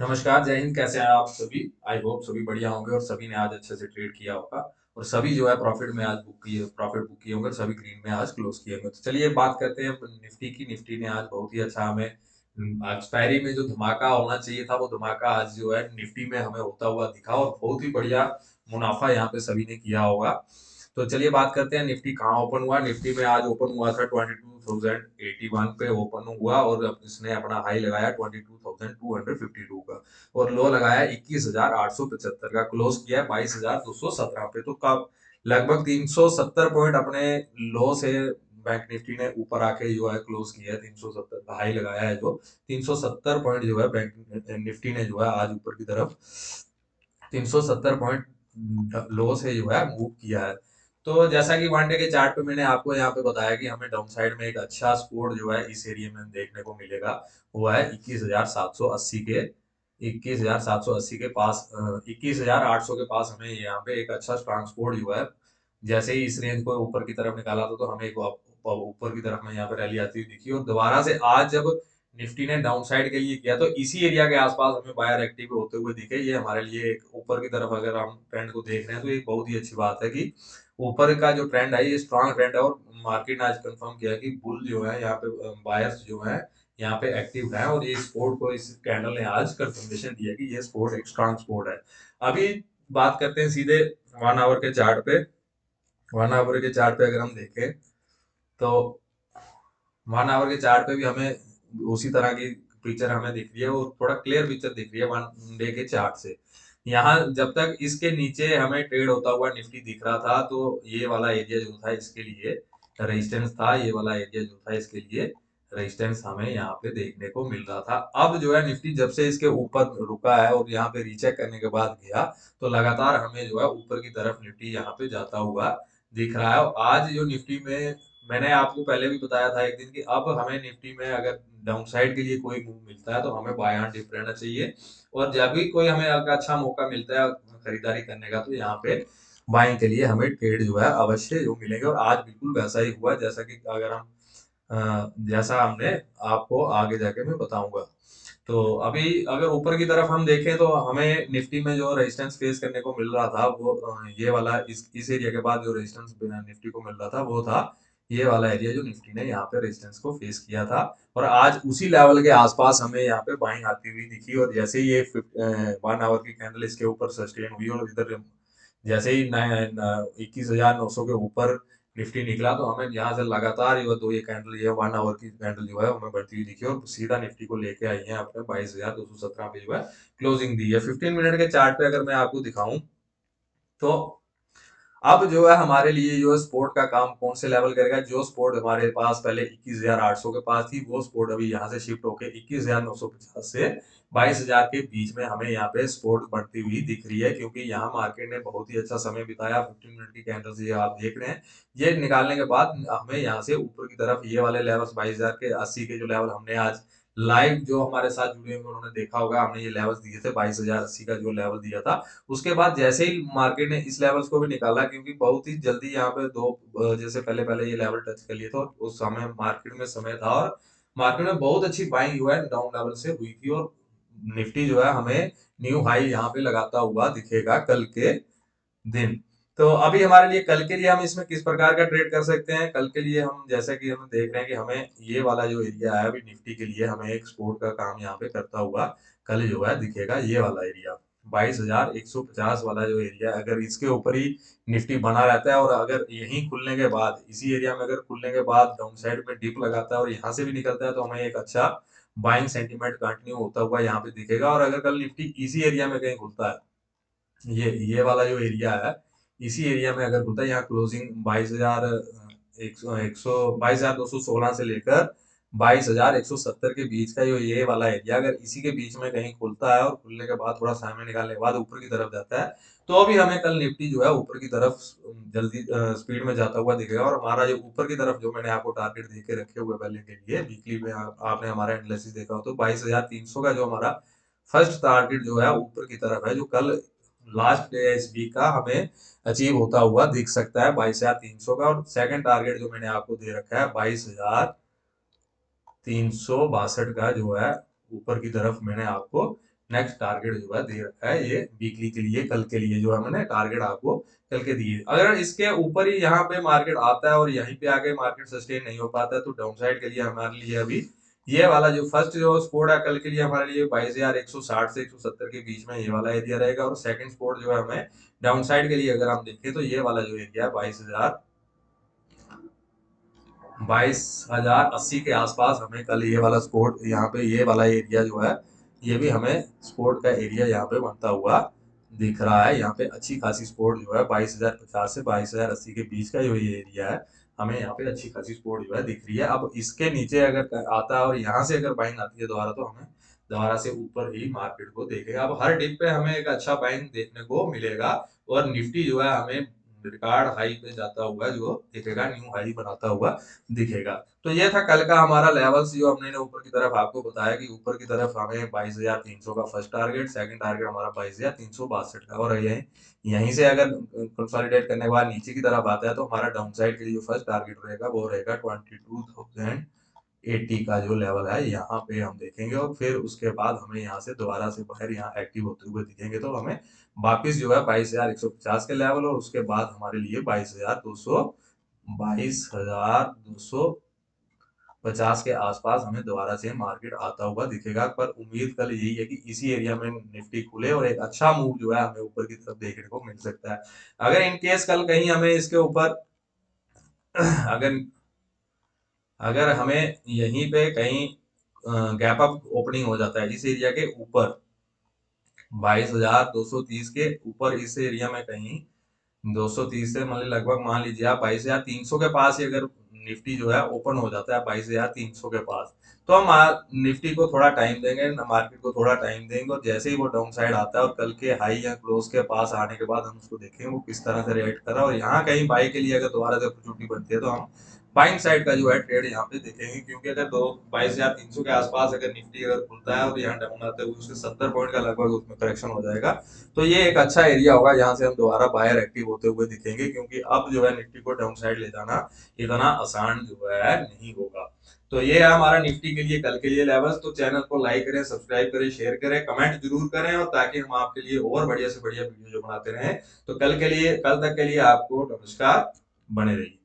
नमस्कार, जय हिंद। कैसे हैं आप सभी? आई होप सभी बढ़िया होंगे और सभी ने आज अच्छे से ट्रेड किया होगा और सभी जो है प्रॉफिट बुक किए होंगे और सभी ग्रीन में आज क्लोज किए होंगे। तो चलिए बात करते हैं निफ्टी की। निफ्टी ने आज बहुत ही अच्छा हमें एक्सपायरी में जो धमाका होना चाहिए था वो धमाका आज जो है निफ्टी में हमें होता हुआ दिखा और बहुत ही बढ़िया मुनाफा यहाँ पे सभी ने किया होगा। तो चलिए बात करते हैं निफ्टी कहाँ ओपन हुआ। निफ्टी में आज ओपन हुआ था 22,081 पे ओपन हुआ और इसने अपना हाई लगाया 22,252 का और लो लगाया 21,875 का। क्लोज किया 22,217 पे। तो कब लगभग 370 पॉइंट अपने लो से बैंक निफ्टी ने ऊपर आके जो है क्लोज किया है। 370 हाई लगाया है जो 370 पॉइंट जो है बैंक निफ्टी ने जो है आज ऊपर की तरफ 370 पॉइंट लो से जो है मूव किया है। तो जैसा कि वन डे के चार्ट पे मैंने आपको यहाँ पे बताया कि हमें डाउन साइड में एक अच्छा सपोर्ट जो है इस एरिया में देखने को मिलेगा। वो है 21,780 के 21,780 के पास 21,800 के पास हमें यहाँ पे एक अच्छा स्ट्रांग सपोर्ट जो है। जैसे ही इस रेंज को ऊपर की तरफ निकाला था तो हमें एक ऊपर की तरफ में यहाँ पे रैली आती हुई दिखी और दोबारा से आज जब निफ्टी ने डाउन साइड के लिए किया तो इसी एरिया के आसपास हमें बायर एक्टिव होते हुए दिखे। ये हमारे लिए एक ऊपर की तरफ अगर हम ट्रेंड को देख रहे हैं तो ये बहुत ही अच्छी बात है कि ऊपर का जो ट्रेंड है ये स्ट्रांग ट्रेंड है और मार्केट ने आज कंफर्म किया कि बुल जो है यहाँ पे बायर्स जो है यहाँ पे एक्टिव है और ये सपोर्ट को इस कैंडल ने आज कंफर्मेशन दिया कि ये सपोर्ट एक स्ट्रांग सपोर्ट है। अभी बात करते हैं सीधे 1 आवर के चार्ट पे। 1 आवर के चार्ट पे अगर हम देखें तो 1 आवर के चार्ट पे भी हमें उसी तरह की पिक्चर हमें दिख रही है और थोड़ा क्लियर पिक्चर दिख रही है 1 डे के चार्ट से। यहाँ जब तक इसके नीचे हमें ट्रेड होता हुआ निफ्टी दिख रहा था तो ये वाला एरिया जो था इसके लिए रेजिस्टेंस था। ये वाला एरिया जो था इसके लिए रेजिस्टेंस हमें यहाँ पे देखने को मिल रहा था। अब जो है निफ्टी जब से इसके ऊपर रुका है और यहाँ पे रीचेक करने के बाद गया तो लगातार हमें जो है ऊपर की तरफ निफ्टी यहाँ पे जाता हुआ दिख रहा है। और आज जो निफ्टी में मैंने आपको पहले भी बताया था एक दिन कि अब हमें निफ्टी में अगर डाउन साइड के लिए कोई मूव मिलता है तो हमें बाय ऑन डिप रहना चाहिए और जब भी कोई हमें अगर अच्छा मौका मिलता है खरीदारी करने का तो यहाँ पे बाइंग के लिए हमें ट्रेड जो है अवश्य जो मिलेंगे। और आज बिल्कुल वैसा ही हुआ जैसा कि अगर हम जैसा हमने आपको आगे जाके मैं बताऊंगा। तो अभी अगर ऊपर की तरफ हम देखें तो हमें निफ्टी में जो रेजिस्टेंस फेस करने को मिल रहा था वो ये वाला इस एरिया के बाद जो रेजिस्टेंस निफ्टी को मिल रहा था वो था ये वाला एरिया जो निफ्टी ने यहाँ पे रेजिस्टेंस को फेस किया था। और आज उसी लेवल के आसपास हमें यहाँ पे बाइंग आती हुई दिखी और जैसे ही ये 1 आवर की कैंडल इसके ऊपर सस्टेन हुई और इधर जैसे ही 21,900 के ऊपर निफ्टी निकला तो हमें यहाँ से लगातार ये कैंडल ये 1 आवर की कैंडल जो है हमें बढ़ती हुई दिखी और सीधा निफ्टी को लेके आई है अपने 22,217 पे जो है क्लोजिंग दी है। 15 मिनट के चार्ट पे अगर मैं आपको दिखाऊं तो अब जो है हमारे लिए जो है सपोर्ट का काम कौन से लेवल करेगा। जो सपोर्ट हमारे पास पहले 21,800 के पास थी वो सपोर्ट अभी यहाँ से शिफ्ट होके 21,950 से 22,000 के बीच में हमें यहाँ पे सपोर्ट बढ़ती हुई दिख रही है क्योंकि यहाँ मार्केट ने बहुत ही अच्छा समय बिताया। 15 मिनट की कैंडल से ये आप देख रहे हैं ये निकालने के बाद हमें यहाँ से ऊपर की तरफ ये वाले लेवल 22,000 के 80 के जो लेवल हमने आज लाइव जो हमारे साथ जुड़े हुए उन्होंने देखा होगा हमने ये लेवल्स दिए थे 22,080 का जो लेवल दिया था। उसके बाद जैसे ही मार्केट ने इस लेवल्स को भी निकाला क्योंकि बहुत ही जल्दी यहाँ पे दो जैसे पहले पहले ये लेवल टच कर लिए थे और उस समय मार्केट में समय था और मार्केट में बहुत अच्छी बाइंग जो है डाउन लेवल से हुई थी और निफ्टी जो है हमें न्यू हाई यहाँ पे लगाता हुआ दिखेगा कल के दिन। तो अभी हमारे लिए कल के लिए हम इसमें किस प्रकार का ट्रेड कर सकते हैं। कल के लिए हम जैसे कि हम देख रहे हैं कि हमें ये वाला जो एरिया है अभी निफ्टी के लिए हमें एक सपोर्ट का काम यहाँ पे करता हुआ कल जो है दिखेगा। ये वाला एरिया 22,150 वाला जो एरिया अगर इसके ऊपर ही निफ्टी बना रहता है और अगर यहीं खुलने के बाद इसी एरिया में अगर खुलने के बाद डाउन साइड में डिप लगाता है और यहाँ से भी निकलता है तो हमें एक अच्छा बाइंग सेंटीमेंट कंटिन्यू होता हुआ यहाँ पे दिखेगा। और अगर कल निफ्टी इसी एरिया में कहीं खुलता है ये वाला जो एरिया है इसी एरिया में अगर खुलता है यहाँ क्लोजिंग 22,000 एक सौ 22,216 से लेकर 22,170 के बीच का जो ये वाला एरिया अगर इसी के बीच में कहीं खुलता है और खुलने के बाद थोड़ा समय निकालने के बाद ऊपर की तरफ जाता है तो अभी हमें कल निफ्टी जो है ऊपर की तरफ जल्दी स्पीड में जाता हुआ दिखेगा। और हमारा जो ऊपर की तरफ जो मैंने आपको टारगेट दे के रखे हुए पहले के लिए वीकली में आपने हमारा एनालिसिस देखा हो तो 22,300 का जो हमारा फर्स्ट टारगेट जो है ऊपर की तरफ है जो कल लास्ट डे है इस वीक का हमें अचीव होता हुआ दिख सकता है 22,300 का। और सेकंड टारगेट जो मैंने आपको दे रखा है 22,362 का जो है ऊपर की तरफ मैंने आपको नेक्स्ट टारगेट जो है दे रखा है ये वीकली के लिए, कल के लिए जो है मैंने टारगेट आपको कल के दिए। अगर इसके ऊपर ही यहाँ पे मार्केट आता है और यहीं पे आके मार्केट सस्टेन नहीं हो पाता है तो डाउन साइड के लिए हमारे लिए अभी ये वाला जो फर्स्ट जो स्पोर्ट है कल के लिए हमारे लिए 22,160 से 170 के बीच में ये वाला एरिया रहेगा। और सेकंड स्पोर्ट जो है हमें डाउन साइड के लिए अगर हम देखें तो ये वाला जो एरिया है 22,080 के आसपास हमें कल ये वाला स्पोर्ट, यहाँ पे ये वाला एरिया जो है ये भी हमें स्पोर्ट का एरिया यहाँ पे बनता हुआ दिख रहा है। यहाँ पे अच्छी खासी स्पोर्ट जो है 22,050 से 22,080 के बीच का जो ये एरिया है हमें यहाँ पे अच्छी खासी स्पोर्ट जो है दिख रही है। अब इसके नीचे अगर आता है और यहाँ से अगर बाइंग आती है दोबारा तो हमें दोबारा से ऊपर ही मार्केट को देखेगा। अब हर डिप पे हमें एक अच्छा बाइंग देखने को मिलेगा और निफ्टी जो है हमें रिकॉर्ड हाई पे जाता हुआ जो दिखेगा, न्यू हाई बनाता हुआ दिखेगा। तो ये था कल का हमारा लेवल्स जो हमने ऊपर की तरफ आपको बताया कि ऊपर की तरफ हमें 22,300 का फर्स्ट टारगेट, सेकंड टारगेट हमारा 22,362 का, और यहीं यहीं से अगर कंसोलिडेट करने के बाद नीचे की तरफ आता है तो हमारा डाउन साइड के लिए जो फर्स्ट टारगेट रहेगा वो रहेगा 22,080 का जो लेवल है यहाँ पे हम देखेंगे। और फिर उसके बाद हमें यहाँ से दोबारा से बाहर यहाँ एक्टिव होते हुए दिखेंगे तो हमें वापिस जो है 22,150 के लेवल और उसके बाद हमारे लिए 22,250 के आसपास हमें दोबारा से मार्केट आता हुआ दिखेगा। पर उम्मीद कल यही है कि इसी एरिया में निफ्टी खुले और एक अच्छा मूव जो है हमें ऊपर की तरफ देखने को मिल सकता है। अगर इन केस कल कहीं हमें इसके ऊपर अगर अगर हमें यहीं पे कहीं गैप अप ओपनिंग हो जाता है इस एरिया के ऊपर 22,230 के ऊपर, इस एरिया में कहीं 230 से मतलब लगभग मान लीजिए आप 22,300 के पास ही अगर निफ्टी जो है ओपन हो जाता है 22,300 के पास तो हम निफ्टी को थोड़ा टाइम देंगे, मार्केट को थोड़ा टाइम देंगे और जैसे ही वो डाउन साइड आता है और कल के हाई या क्लोज के पास आने के बाद हम उसको देखेंगे वो किस तरह से रिएक्ट कर रहा है। और यहाँ कहीं बाई के लिए अगर दोबारा से अपॉर्चुनिटी बनती है तो हम बाइंग साइड का जो है ट्रेड यहाँ पे देखेंगे, क्योंकि अगर 22,300 के आसपास अगर निफ्टी अगर खुलता है और यहाँ डाउन आते हुए उसके 70 पॉइंट का लगभग उसमें करेक्शन हो जाएगा तो ये एक अच्छा एरिया होगा जहां से हम दोबारा बायर एक्टिव होते हुए दिखेंगे, क्योंकि अब जो है निफ्टी को डाउन साइड ले जाना इतना आसान जो है नहीं होगा। तो ये है हमारा निफ्टी के लिए कल के लिए लेवल्स। तो चैनल को लाइक करें, सब्सक्राइब करें, शेयर करें, कमेंट जरूर करें और ताकि हम आपके लिए और बढ़िया से बढ़िया वीडियो जो बनाते रहें। तो कल तक के लिए आपको नमस्कार, बने रहिए।